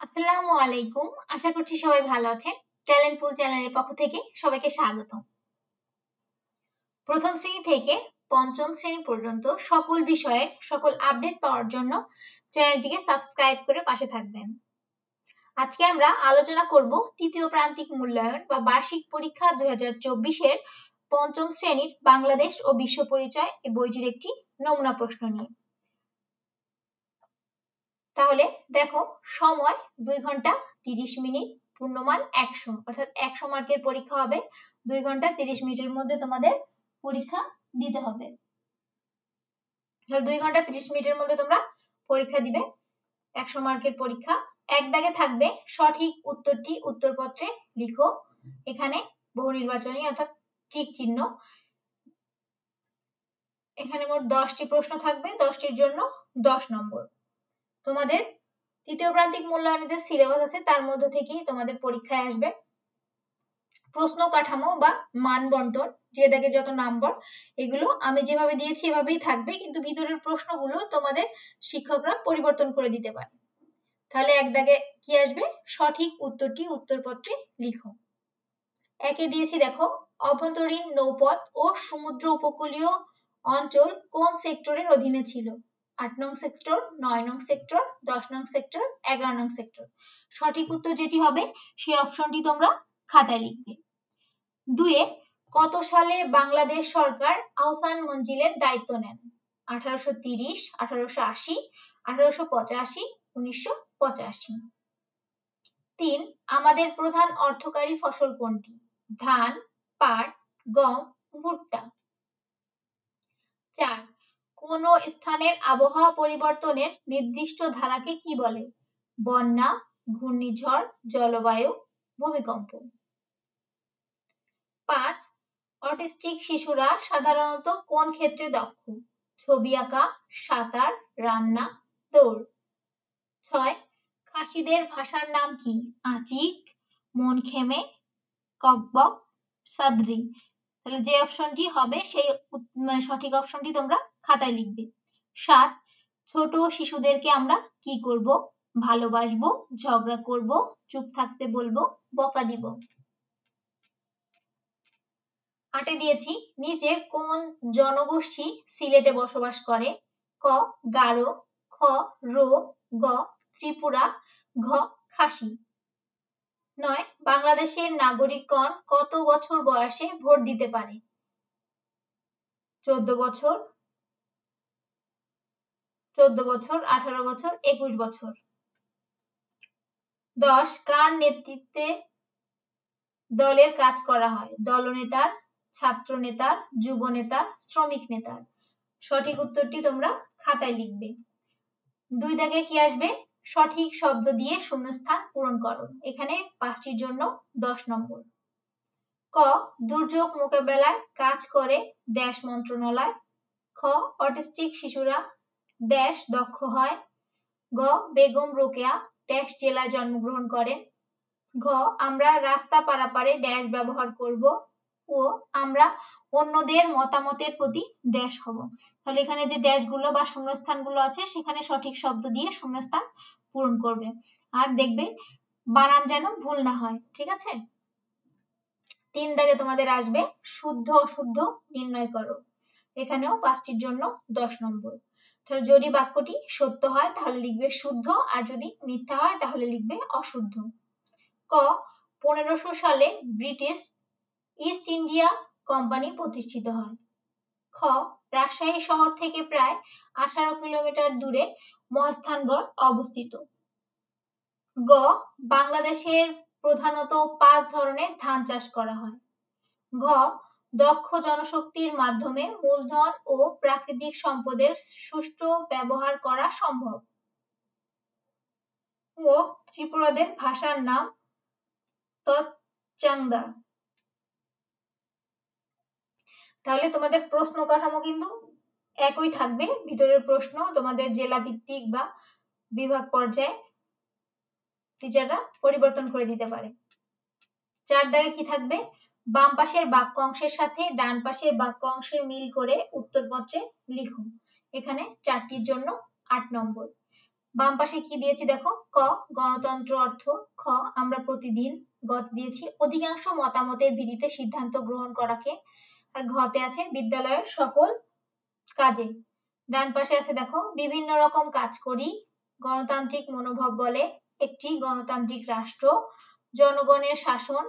আসসালামু আলাইকুম। আশা করছি সবাই ভালো আছেন। ট্যালেন্ট পুল চ্যানেলের পক্ষ থেকে সবাইকে স্বাগত। প্রথম শ্রেণী থেকে পঞ্চম শ্রেণী পর্যন্ত সকল বিষয়ের সকল আপডেট পাওয়ার জন্য চ্যানেলটিকে সাবস্ক্রাইব করে পাশে থাকবেন। আজকে আমরা আলোচনা করব তৃতীয় প্রান্তিক মূল্যায়ন বা বার্ষিক পরীক্ষা 2024 এর পঞ্চম শ্রেণীর বাংলাদেশ ও বিশ্ব পরিচয় এই বইটির একটি নমুনা প্রশ্ন নিয়ে। তাহলে দেখো, সময় 2 ঘন্টা 30 মিনিট, পূর্ণমান 100, অর্থাৎ 100 মার্কের পরীক্ষা হবে। 2 ঘন্টা 30 মিনিটের মধ্যে তোমাদের পরীক্ষা দিতে হবে। 2 ঘন্টা 30 মিনিটের মধ্যে তোমরা পরীক্ষা দিবে। 100 মার্কের পরীক্ষা। এক দাগে থাকবে সঠিক উত্তরটি উত্তরপত্রে লিখো। এখানে বহু নির্বাচনী অর্থাৎ টিক চিহ্ন। এখানে মোট 10টি প্রশ্ন থাকবে, 10টির জন্য 10 নম্বর। তোমাদের তৃতীয় প্রান্তিক মূল্যায়নের যে সিলেবাস আছে তার মধ্য থেকেই তোমাদের পরীক্ষায় আসবে। প্রশ্ন কাঠামো বা মান বন্টন, যে দাগে যত নম্বর, এগুলো আমি যেভাবে দিয়েছি এভাবেই থাকবে, কিন্তু ভিতরের প্রশ্নগুলো তোমাদের শিক্ষকরা পরিবর্তন করে দিতে পারে। তাহলে এক দাগে কি আসবে? সঠিক উত্তরটি উত্তরপত্রে লিখো। একে দিয়েছি দেখো, অভ্যন্তরীণ নৌপথ ও সমুদ্র উপকূলীয় অঞ্চল কোন সেক্টরের অধীনে ছিল? 8 নং সেক্টর, 9 নং সেক্টর, 10 নং সেক্টর, 11 নং সেক্টর। সঠিক উত্তর যেটি হবে সেই অপশনটি তোমরা খাতায় লিখবে। 2 কত সালে বাংলাদেশ সরকার আহসান মঞ্জিলের দায়িত্ব নেন? 1830, 1880, 1885, 1985। 3 আমাদের প্রধান অর্থকারী ফসল কোনটি? ধান, পাট, গম, ভুট্টা। 4 কোন স্থানের আবহাওয়া পরিবর্তনের নির্দিষ্ট ধারাকে কি বলে? বন্যা, ঘূর্ণিঝড়, জলবায়ু, ভূমিকম্প। 5 অটিস্টিক শিশুরা সাধারণত কোন ক্ষেত্রে দক্ষ? ছবি আঁকা, সাঁতার, রান্না, দৌড়। 6 খাসিদের ভাষার নাম কি? আচিক, মনখেমে, ককবক, সাদরি। তাহলে যে অপশনটি হবে সেই সঠিক অপশনটি তোমরা খাতায় লিখবে। 7 ছোট শিশুদেরকে আমরা কি করব? ভালোবাসবো, ঝগড়া করব, চুপ থাকতে বলবো, বকা দিব। 8 দিয়েছি, নিচের কোন জনগোষ্ঠী সিলেটে বসবাস করে? ক গারো, খ রো, গ ত্রিপুরা, ঘ খাসি। 9 বাংলাদেশের নাগরিকগণ কত বছর বয়সে ভোট দিতে পারে? 14 বছর, 18 বছর, 21 বছর। 10 কার নেতৃত্বে দলের কাজ করা হয়? দলনেতার, ছাত্র নেতার, যুব নেতার, শ্রমিক নেতার। সঠিক উত্তরটি তোমরা খাতায় লিখবে। 2 দাগে কি আসবে? সঠিক শব্দ দিয়ে শূন্যস্থান পূরণ করো। এখানে 5টির জন্য 10 নম্বর। ক দুর্যোগ মোকাবেলায় কাজ করে ড্যাশ মন্ত্রণালয়। খ অটিস্টিক শিশুরা ড্যাশ দক্ষ হয়। গ বেগম রোকেয়া ড্যাশ জেলায় জন্মগ্রহণ করেন। ঘ আমরা রাস্তা পারাপারে ড্যাশ ব্যবহার করব। ও আমরা অন্যদের মতামতের প্রতি ড্যাশ হব। তাহলে এখানে যে ড্যাশগুলো বা শূন্যস্থানগুলো আছে সেখানে সঠিক শব্দ দিয়ে শূন্যস্থান পূরণ করবে। আর দেখবে বানান যেন ভুল না হয়, ঠিক আছে? 3 দাগে তোমাদের আসবে শুদ্ধ অশুদ্ধ নির্ণয় করো। এখানেও 5টির জন্য 10 নম্বর। তাহলে যদি বাক্যটি সত্য হয় তাহলে লিখবে শুদ্ধ, আর যদি মিথ্যা হয় তাহলে লিখবে অশুদ্ধ। ক 1500 সালে ব্রিটিশ ইস্ট ইন্ডিয়া কোম্পানি প্রতিষ্ঠিত হয়। খ রাজশাহী শহর থেকে প্রায় 18 কিলোমিটার দূরে মহাস্থানগড় অবস্থিত। গ বাংলাদেশের প্রধানত 5 ধরনের ধান চাষ করা হয়। ঘ দক্ষ জনশক্তির মাধ্যমে মূলধন ও প্রাকৃতিক সম্পদের সুষ্ঠু ব্যবহার করা সম্ভব। ও ত্রিপুরাদের ভাষার নাম তৎচাংদা। তাহলে তোমাদের প্রশ্ন কাঠামো কিন্তু একই থাকবে। ভিতরের প্রশ্ন তোমাদের জেলা ভিত্তিক বা বিভাগ পর্যায়ে টিচাররা পরিবর্তন করে দিতে পারে। 4 দাগে কি থাকবে? বাম পাশের বাক্য অংশের সাথে ডান পাশের বাক্য অংশের মিল করে উত্তরপত্রে লিখুন। এখানে 4টির জন্য 8 নম্বর। বাম পাশে কি দিয়েছি দেখো, ক গণতন্ত্র অর্থ, খ আমরা প্রতিদিন, গ দিয়েছি অধিকাংশ মতামতের ভিত্তিতে সিদ্ধান্ত গ্রহণ করাকে, আর ঘতে আছে বিদ্যালয়ের সকল কাজে। ডান পাশে আছে দেখো বিভিন্ন রকম কাজ করি, গণতান্ত্রিক মনোভাব বলে একটি গণতান্ত্রিক রাষ্ট্র, জনগণের শাসন,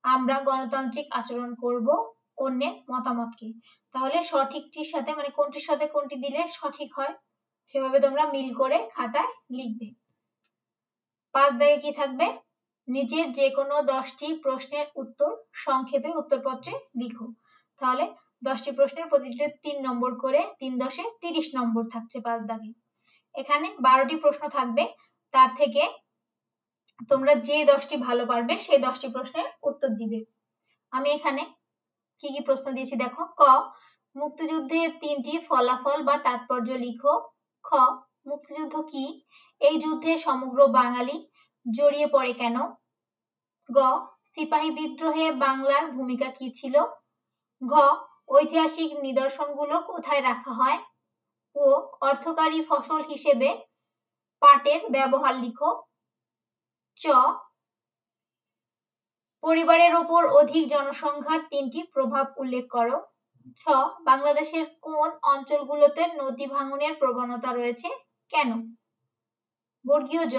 আমরা গণতান্ত্রিক আচরণ করব, অন্যের মতামতকে। তাহলে সঠিকটির সাথে মানে কোনটির সাথে কোনটি দিলে সঠিক হয় সেভাবে তোমরা মিল করে খাতায় লিখবে। 5 দাগে কি থাকবে, নিচের যে কোনো 10টি প্রশ্নের উত্তর সংক্ষেপে উত্তরপত্রে লিখো। তাহলে 10টি প্রশ্নের প্রতিটিতে 3 নম্বর করে, 3 10 30 নম্বর থাকছে 5 দাগে। এখানে 12টি প্রশ্ন থাকবে, তার থেকে তোমরা যে 10টি ভালো পারবে সেই 10টি প্রশ্নের উত্তর দিবে। আমি এখানে কি কি প্রশ্ন দিয়েছি দেখো, ক মুক্তিযুদ্ধের 3টি ফলাফল বা তাৎপর্য লিখো, খ মুক্তিযুদ্ধ কি, এই যুদ্ধে সমগ্র বাঙালি জড়িয়ে পড়ে কেন, গ সিপাহী বিদ্রোহে বাংলার ভূমিকা কি ছিল, ঘ ঐতিহাসিক নিদর্শনগুলো কোথায় রাখা হয়, ও অর্থকারী ফসল হিসেবে পাটের ব্যবহার লিখো, চ পরিবারের উপর অধিক জনসংখ্যার 3টি প্রভাব উল্লেখ করো, ছ বাংলাদেশের কোন অঞ্চলগুলোতে নদী ভাঙনের প্রবণতা রয়েছে কেন, বর্গীয় জ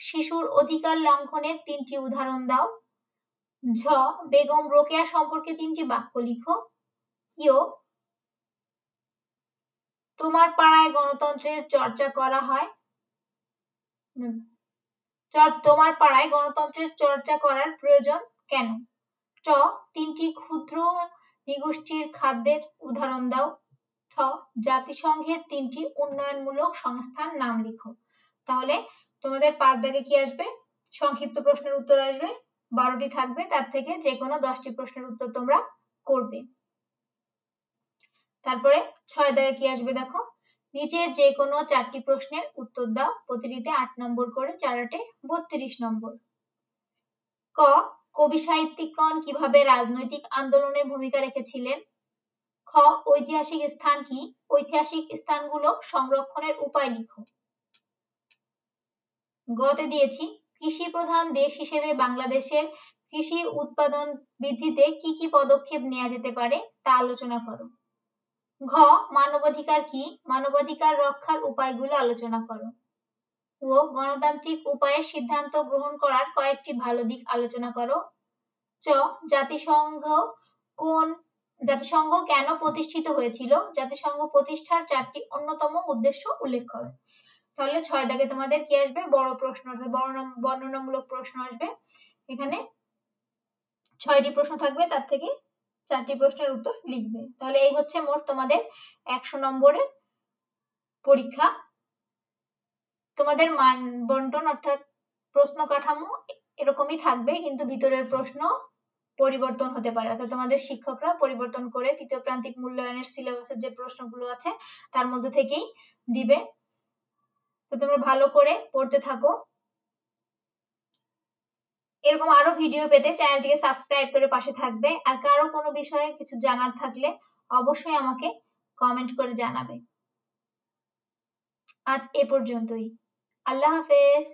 শিশুর অধিকার লঙ্ঘনের 3টি উদাহরণ দাও, ঝ বেগম রোকেয়া সম্পর্কে 3টি বাক্য লিখো, কিও তোমার পাড়ায় গণতন্ত্রের চর্চা করা হয়, তোমার পাড়ায় গণতন্ত্রের চর্চা করার প্রয়োজন কেন, ট 3টি ক্ষুদ্র নিগোষ্ঠীর খাদ্যের উদাহরণ দাও, ঠ জাতিসংঘের 3টি উন্নয়নমূলক সংস্থার নাম লিখো। তাহলে তোমাদের 5 দাগে কি আসবে, সংক্ষিপ্ত প্রশ্নের উত্তর আসবে, 12টি থাকবে, তার থেকে যে কোনো 10টি প্রশ্নের উত্তর তোমরা করবে। তারপরে 6 দাগে কি আসবে দেখো, নিচের যে কোনো 4টি প্রশ্নের উত্তর দাও, প্রতিটিতে 8 নম্বর করে, 4 8 32 নম্বর। ক কবি সাহিত্যিকগণ কিভাবে রাজনৈতিক আন্দোলনে ভূমিকা রেখেছিলেন, খ ঐতিহাসিক স্থান কি, ঐতিহাসিক স্থানগুলো সংরক্ষণের উপায় লিখো। গতে দিয়েছি কৃষি প্রধান দেশ হিসেবে বাংলাদেশের কৃষি উৎপাদন বৃদ্ধিতে কি কি পদক্ষেপ নেওয়া যেতে পারে তা আলোচনা করো। ঘ মানবাধিকার কি, মানবাধিকার রক্ষার উপায়গুলো আলোচনা করো। ও গণতান্ত্রিক উপায়ে সিদ্ধান্ত গ্রহণ করার কয়েকটি ভালো দিক আলোচনা করো। চ জাতিসংঘ কেন প্রতিষ্ঠিত হয়েছিল, জাতিসংঘ প্রতিষ্ঠার 4টি অন্যতম উদ্দেশ্য উল্লেখ করো। তাহলে 6 দাগে তোমাদের কি আসবে, বড় প্রশ্ন, বর্ণনামূলক প্রশ্ন আসবে। এখানে 6টি প্রশ্ন থাকবে, তার থেকে 4টি প্রশ্নের উত্তর লিখবে। তাহলে এই হচ্ছে মোট তোমাদের 100 নম্বরের পরীক্ষা। তোমাদের মান বন্টন অর্থাৎ প্রশ্ন কাঠামো এরকমই থাকবে, কিন্তু ভিতরের প্রশ্ন পরিবর্তন হতে পারে, অর্থাৎ তোমাদের শিক্ষকরা পরিবর্তন করে তৃতীয় প্রান্তিক মূল্যায়নের সিলেবাসের যে প্রশ্নগুলো আছে তার মধ্যে থেকেই দিবে। তো তোমরা ভালো করে পড়তে থাকো। এরকম আরো ভিডিও পেতে চ্যানেলটিকে সাবস্ক্রাইব করে পাশে থাকবে, আর কারো কোনো বিষয়ে কিছু জানার থাকলে অবশ্যই আমাকে কমেন্ট করে জানাবে। আজ এ পর্যন্তই, আল্লাহ হাফেজ।